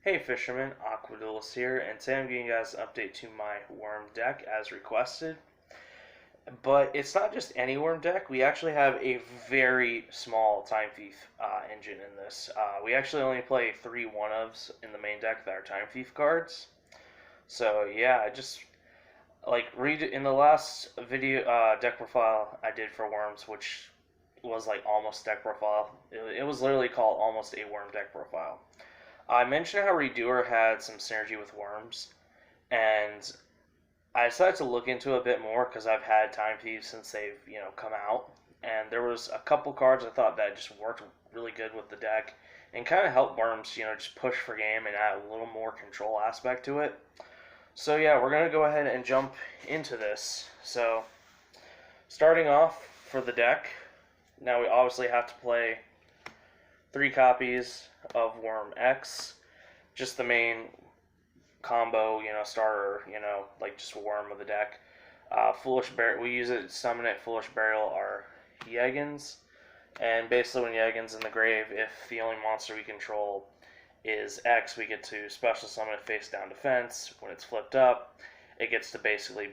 Hey fishermen, Aqua Duelist here, and today I'm giving you guys an update to my worm deck as requested. But it's not just any worm deck, we actually have a very small Time Thief engine in this. We actually only play 3 one-ofs in the main deck that are Time Thief cards. So yeah, I just read in the last video deck profile I did for worms, which was like almost deck profile. It was literally called almost a worm deck profile. I mentioned how Redoer had some synergy with worms, and I decided to look into it a bit more because I've had Time Thieves since they've come out, and there was a couple cards I thought that just worked really good with the deck and kind of helped worms just push for game and add a little more control aspect to it. So yeah, we're gonna go ahead and jump into this. So starting off for the deck, now we obviously have to play 3 copies of Worm X, just the main combo, starter, like just a worm of the deck. Foolish Burial, we use it to summon it. Foolish Burial are Yeggans, and basically when Yeggans in the grave, if the only monster we control is X, we get to special summon it face down defense. When it's flipped up, it gets to basically,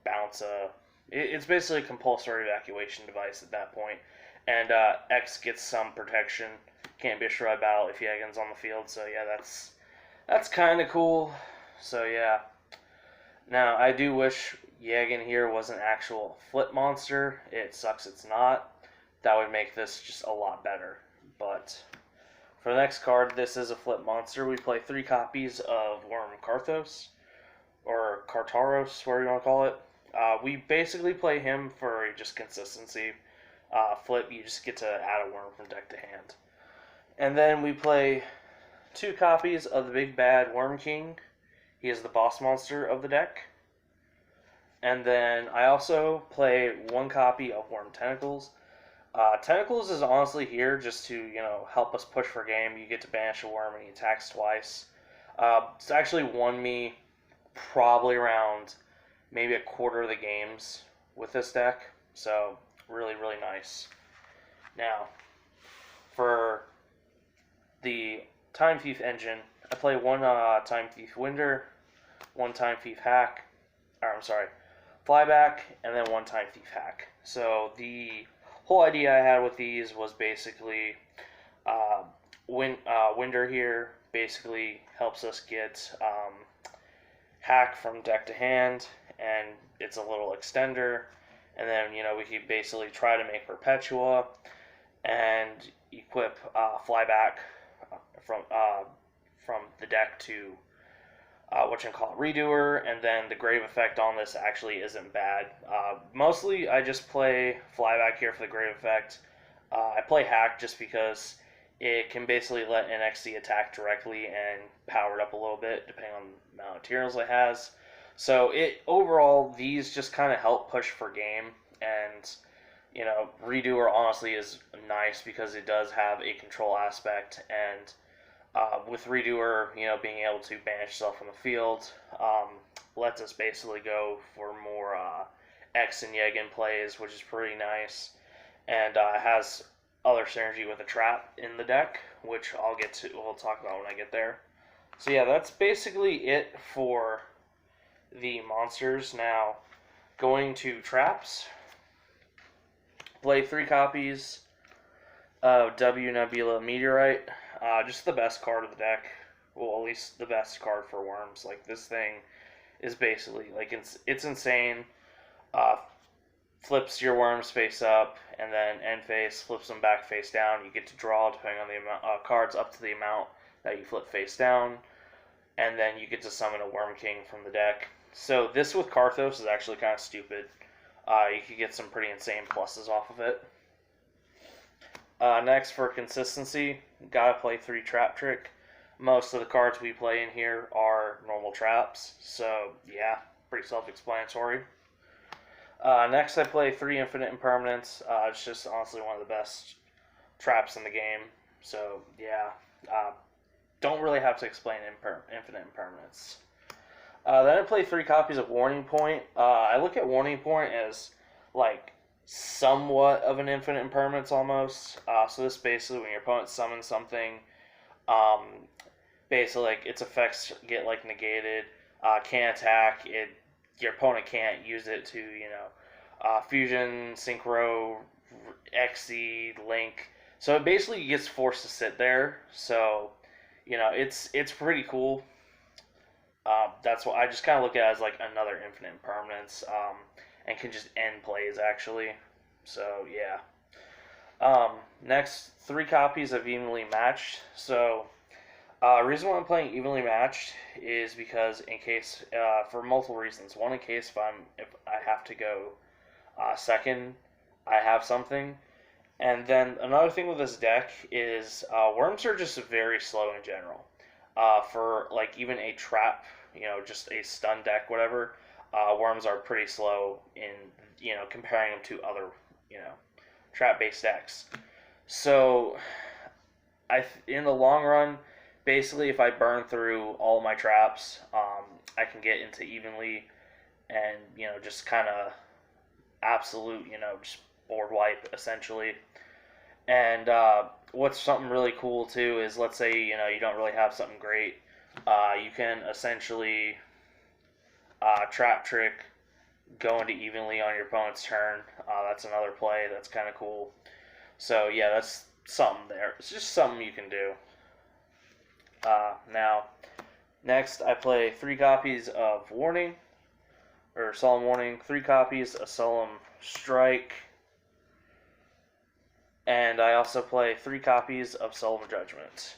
bounce a. It's basically a compulsory evacuation device at that point, and X gets some protection. Can't be destroyed by battle if Yegan's on the field. So yeah, that's kind of cool. So yeah. Now I do wish Yegan here was an actual flip monster. It sucks it's not. That would make this just a lot better. But for the next card, this is a flip monster. We play 3 copies of Worm Karthos, or Kartaros, whatever you want to call it. We basically play him for just consistency. Flip, you just get to add a worm from deck to hand. And then we play 2 copies of the Big Bad Worm King. He is the boss monster of the deck. And then I also play 1 copy of Worm Tentacles. Tentacles is honestly here just to, help us push for game. You get to banish a worm and he attacks twice. It's actually won me probably around maybe a quarter of the games with this deck. So, really, really nice. Now, for the Time Thief engine, I play 1 Time Thief Winder, 1 Time Thief Hack, Flyback, and then 1 Time Thief Hack. So the whole idea I had with these was basically Winder here basically helps us get Hack from deck to hand, and it's a little extender. And then, we can basically try to make Perpetua and equip Flyback from the deck to Redoer, and then the grave effect on this actually isn't bad. Mostly I just play Flyback here for the grave effect. I play Hack just because it can basically let NXT attack directly and power it up a little bit depending on the amount of materials it has. So overall, these just kind of help push for game, and Redoer honestly is nice because it does have a control aspect, and with Redoer, being able to banish stuff from the field, lets us basically go for more X and Yegan plays, which is pretty nice, and has other synergy with a trap in the deck, which we'll talk about when I get there. So yeah, that's basically it for the monsters. Now, going to traps, play 3 copies of W Nebula Meteorite. Just the best card of the deck. Well, at least the best card for worms. Like, this thing is basically, it's insane. Flips your worms face up, and then end face, flips them back face down. You get to draw, depending on the amount cards, up to the amount that you flip face down. And then you get to summon a Worm King from the deck. So this with Karthos is actually kind of stupid. You could get some pretty insane pluses off of it. Next, for consistency, gotta play 3 Trap Trick. Most of the cards we play in here are normal traps, so yeah, pretty self-explanatory. Next, I play 3 Infinite Impermanents. It's just honestly one of the best traps in the game, so yeah, don't really have to explain Infinite Impermanents. Then I play 3 copies of Warning Point. I look at Warning Point as like somewhat of an infinite impermanence almost. So this basically, when your opponent summons something, basically like its effects get like negated. Can't attack it. Your opponent can't use it to fusion, synchro, XC, link. So it basically gets forced to sit there. So it's pretty cool. That's what I just kind of look at it as like another infinite impermanence, and can just end plays actually. So yeah. Next, 3 copies of evenly matched. So reason why I'm playing evenly matched is because in case for multiple reasons. One, in case if I have to go second, I have something. And then another thing with this deck is worms are just very slow in general. For like even a trap, just a stun deck, whatever, worms are pretty slow in comparing them to other trap based decks. So in the long run, basically if I burn through all my traps, I can get into evenly and just kind of absolute just board wipe essentially. And what's something really cool too is, let's say you don't really have something great, you can essentially trap trick, go into evenly on your opponent's turn. That's another play that's kind of cool. So yeah, that's something there. It's just something you can do. Now, next I play 3 copies of Warning, or Solemn Warning, 3 copies of Solemn Strike, and I also play 3 copies of Solemn Judgment.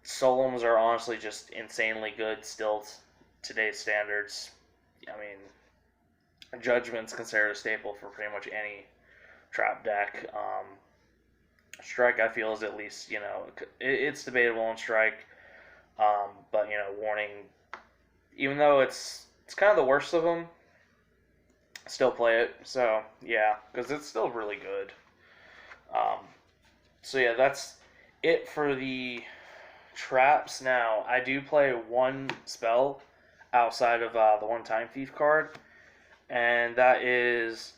Solemns are honestly just insanely good still today's standards. I mean, Judgment's considered a staple for pretty much any trap deck. Strike, I feel, is at least, it's debatable on Strike, but, Warning, even though it's kind of the worst of them, still play it. So, yeah, because it's still really good. So yeah, that's it for the traps. Now, I do play 1 spell outside of the 1 Time Thief card, and that is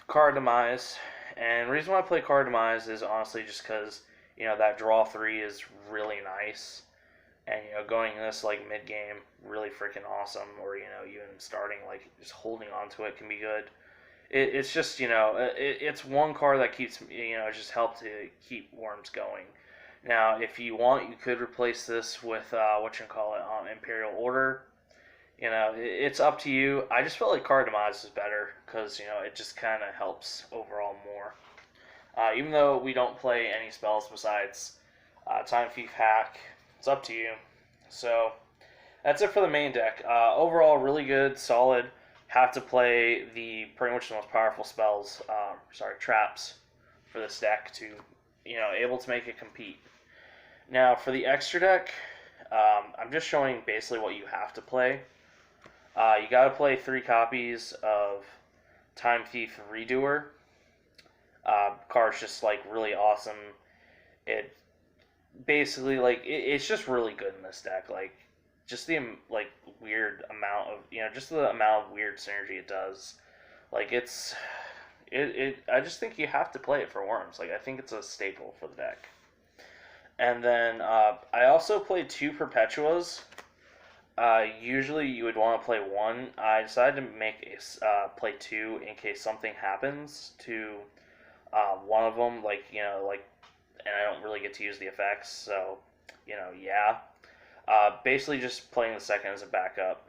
Card Demise. And the reason why I play Card Demise is honestly just because, that draw 3 is really nice, and, going in this, like, mid-game, really freaking awesome, or, even starting, like, just holding on to it can be good. It's just, it's 1 card that keeps, just help to keep worms going. Now, if you want, you could replace this with, Imperial Order. It's up to you. I just felt like Card Demise is better, because, it just kind of helps overall more. Even though we don't play any spells besides Time Thief Hack, it's up to you. So, that's it for the main deck. Overall, really good, solid. Have to play pretty much the most powerful spells, traps, for this deck to, able to make it compete. Now, for the extra deck, I'm just showing basically what you have to play. You got to play 3 copies of Time Thief Redoer. Card's just, like, really awesome. It basically, like, it's just really good in this deck. Like, just the weird amount of just the amount of weird synergy it does. Like, I just think you have to play it for worms. Like, I think it's a staple for the deck. And then I also play 2 Perpetuas. Usually you would want to play 1. I decided to play 2 in case something happens to one of them. And I don't really get to use the effects. So yeah. Basically just playing the second as a backup.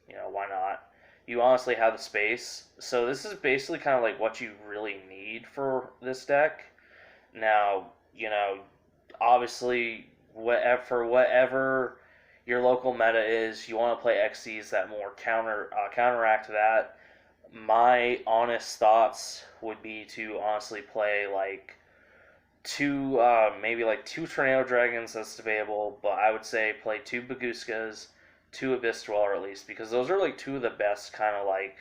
Why not? You honestly have the space. So this is basically kind of like what you really need for this deck. Now, obviously, whatever your local meta is, you want to play XCs that more counteract that. My honest thoughts would be to honestly play like 2 Tornado Dragons. That's debatable, but I would say play 2 Baguskas, 2 Abyss Dweller at least, because those are like 2 of the best kind of like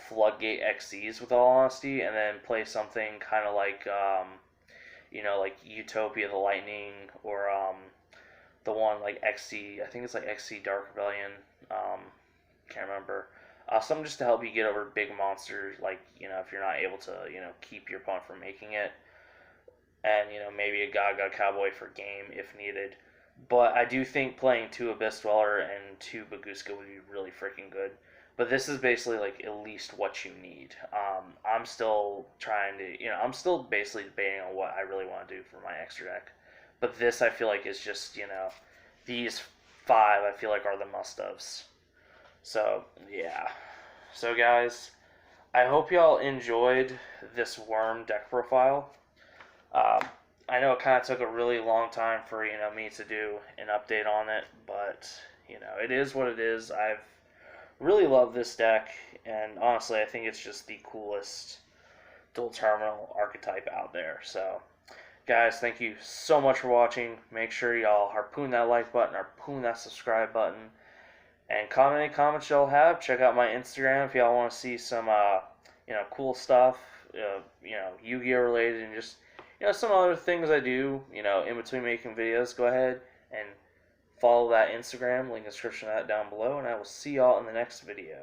floodgate XCs with all honesty, and then play something kind of like like Utopia the Lightning, or the one like XC, I think it's like XC Dark Rebellion, can't remember. Something just to help you get over big monsters, like, if you're not able to, keep your opponent from making it. And, maybe a Gaga Cowboy for game if needed. But I do think playing 2 Abyss Dweller and 2 Baguska would be really freaking good. But this is basically like at least what you need. I'm still trying to, I'm still basically debating on what I really want to do for my extra deck. But this I feel like is just, these 5 I feel like are the must-haves. So, yeah. So, guys, I hope y'all enjoyed this worm deck profile. Um, I know it kind of took a really long time for me to do an update on it, but it is what it is. I've really loved this deck, and honestly, I think it's just the coolest dual terminal archetype out there. So, guys, thank you so much for watching. Make sure y'all harpoon that like button, harpoon that subscribe button, and comment any comments y'all have. Check out my Instagram if y'all want to see some cool stuff, Yu-Gi-Oh related, and just some other things I do, in between making videos. Go ahead and follow that Instagram, link in the description of that down below, and I will see y'all in the next video.